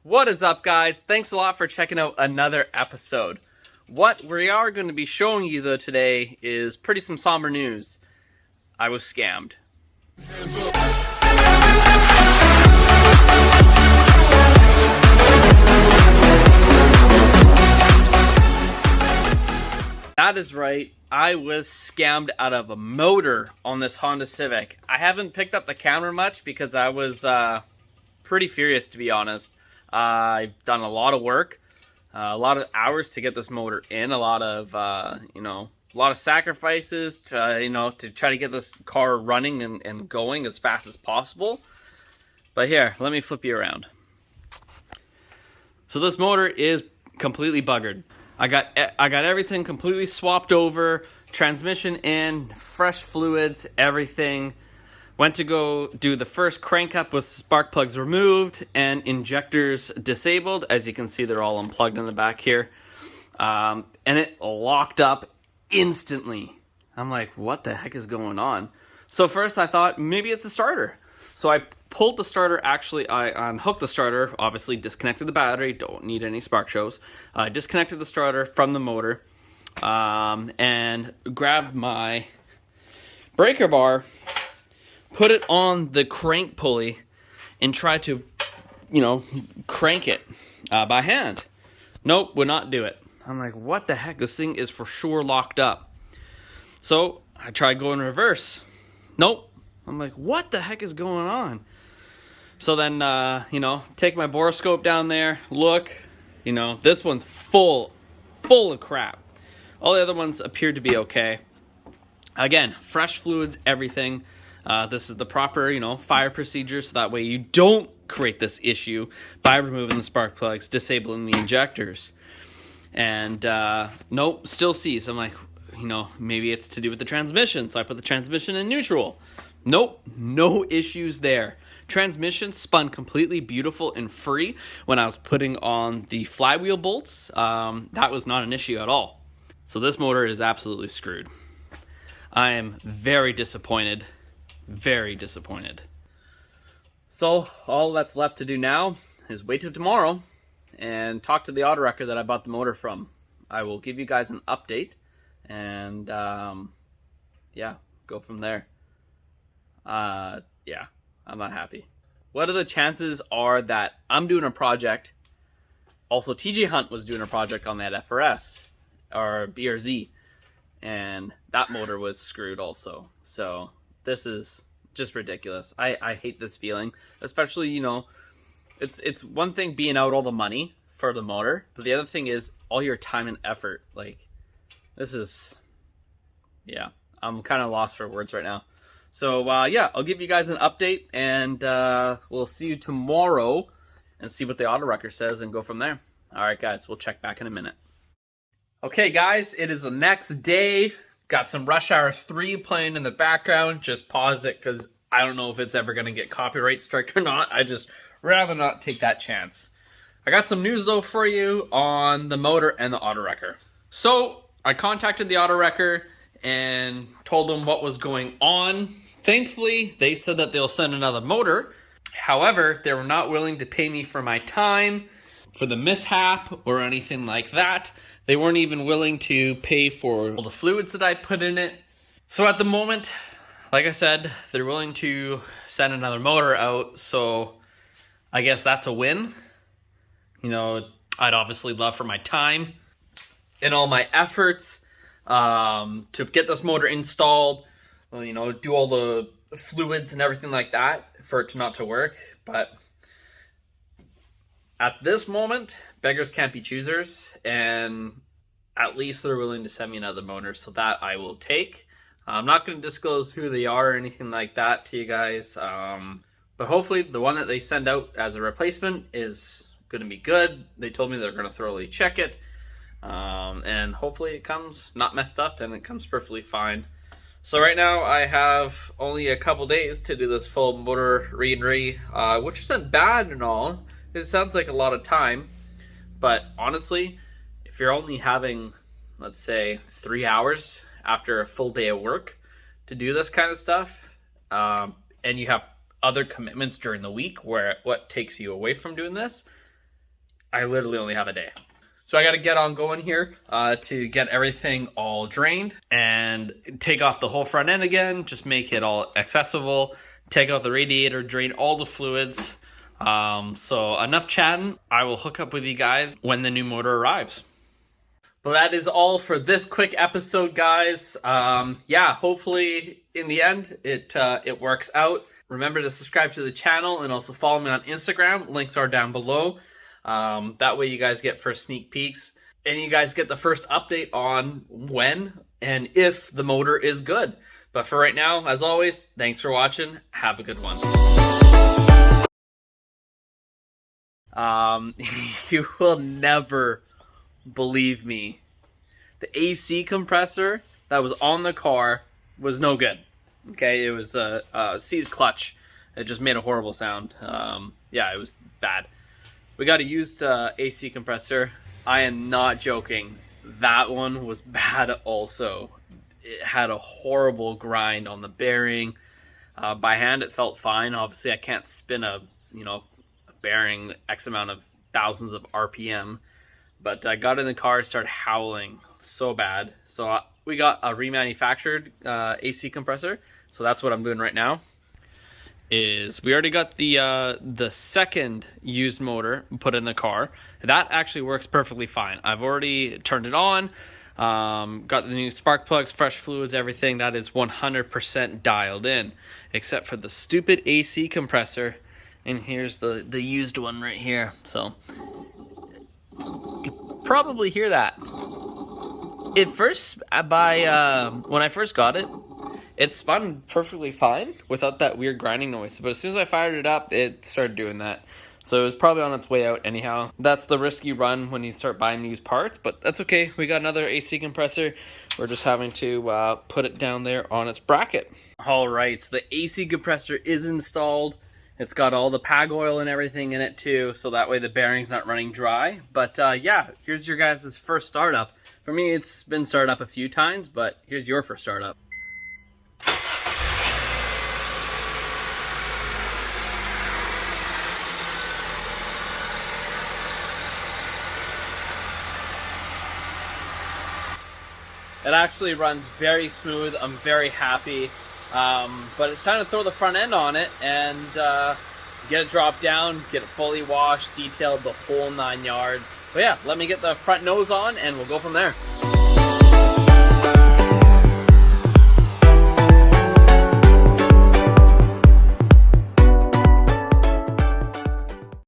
What is up, guys? Thanks a lot for checking out another episode. What we are going to be showing you though today is pretty some somber news. I was scammed. That is right. I was scammed out of a motor on this Honda Civic. I haven't picked up the camera much because I was pretty furious, to be honest. I've done a lot of work, a lot of hours to get this motor in, a lot of sacrifices to, to try to get this car running and going as fast as possible. But here, let me flip you around. So this motor is completely buggered. I got everything completely swapped over, transmission in, fresh fluids, everything. Went to go do the first crank up with spark plugs removed and injectors disabled. As you can see, they're all unplugged in the back here. And it locked up instantly. I'm like, what the heck is going on? So first I thought maybe it's the starter. So I pulled the starter, I unhooked the starter, obviously disconnected the battery, don't need any spark shows. I disconnected the starter from the motor and grabbed my breaker bar, put it on the crank pulley, and tried to, crank it by hand. Nope, would not do it. I'm like, what the heck? This thing is for sure locked up. So I tried going reverse. Nope. I'm like, what the heck is going on? So then, take my borescope down there, look, this one's full of crap. All the other ones appeared to be okay. Again, fresh fluids, everything. This is the proper, fire procedure, so that way you don't create this issue by removing the spark plugs, disabling the injectors. And, nope, still sees. I'm like, maybe it's to do with the transmission, so I put the transmission in neutral. Nope, no issues there. Transmission spun completely beautiful and free when I was putting on the flywheel bolts. That was not an issue at all. So this motor is absolutely screwed. I am very disappointed. Very disappointed. So all that's left to do now is wait till tomorrow and talk to the auto wrecker that I bought the motor from. I will give you guys an update and go from there. I'm not happy. What are the chances are that I'm doing a project? Also, TJ Hunt was doing a project on that FRS or BRZ, and that motor was screwed also. So this is just ridiculous. I hate this feeling, especially, it's one thing being out all the money for the motor, but the other thing is all your time and effort. Like, this is, I'm kind of lost for words right now. So, I'll give you guys an update, and we'll see you tomorrow and see what the auto wrecker says and go from there. All right, guys, we'll check back in a minute. Okay, guys, it is the next day. Got some Rush Hour 3 playing in the background. Just pause it because I don't know if it's ever going to get copyright striked or not. I just rather not take that chance. I got some news, though, for you on the motor and the auto wrecker. So, I contacted the auto wrecker and told them what was going on. Thankfully, they said that they'll send another motor. However, they were not willing to pay me for my time, for the mishap, or anything like that. They weren't even willing to pay for all the fluids that I put in it. So at the moment, like I said, they're willing to send another motor out. So I guess that's a win. I'd obviously love for my time and all my efforts to get this motor installed, do all the fluids and everything like that for it not to work. But at this moment, beggars can't be choosers, and at least they're willing to send me another motor, so that I will take. I'm not going to disclose who they are or anything like that to you guys, but hopefully the one that they send out as a replacement is going to be good. They told me they're going to thoroughly check it, and hopefully it comes not messed up and it comes perfectly fine. So right now I have only a couple days to do this full motor re-and-re, which isn't bad and all. It sounds like a lot of time, but honestly, if you're only having, let's say, 3 hours after a full day of work to do this kind of stuff, and you have other commitments during the week where what takes you away from doing this, I literally only have a day. So I got to get on going here to get everything all drained and take off the whole front end again, just make it all accessible, take out the radiator, drain all the fluids. So enough chatting. I will hook up with you guys when the new motor arrives. But that is all for this quick episode, guys. Yeah, hopefully in the end it works out. Remember to subscribe to the channel and also follow me on Instagram. Links are down below. That way you guys get first sneak peeks and you guys get the first update on when and if the motor is good. But for right now, as always, thanks for watching. Have a good one. You will never believe me. The AC compressor that was on the car was no good. Okay, it was a seized clutch. It just made a horrible sound. Yeah, it was bad. We got a used AC compressor. I am not joking. That one was bad also. It had a horrible grind on the bearing. By hand, it felt fine. Obviously, I can't spin a bearing X amount of thousands of RPM. But I got in the car, started howling so bad. So we got a remanufactured AC compressor. So that's what I'm doing right now. Is we already got the second used motor put in the car. That actually works perfectly fine. I've already turned it on, got the new spark plugs, fresh fluids, everything. That is 100% dialed in, except for the stupid AC compressor. And here's the used one right here. So you can probably hear that. When I first got it, it spun perfectly fine without that weird grinding noise. But as soon as I fired it up, it started doing that. So it was probably on its way out anyhow. That's the risky run when you start buying used parts, but that's okay. We got another AC compressor. We're just having to put it down there on its bracket. All right, so the AC compressor is installed. It's got all the PAG oil and everything in it too, so that way the bearing's not running dry. But yeah, here's your guys' first startup. For me, it's been started up a few times, but here's your first startup. It actually runs very smooth. I'm very happy. But it's time to throw the front end on it and get it dropped down, get it fully washed, detailed, the whole 9 yards. But yeah, let me get the front nose on and we'll go from there.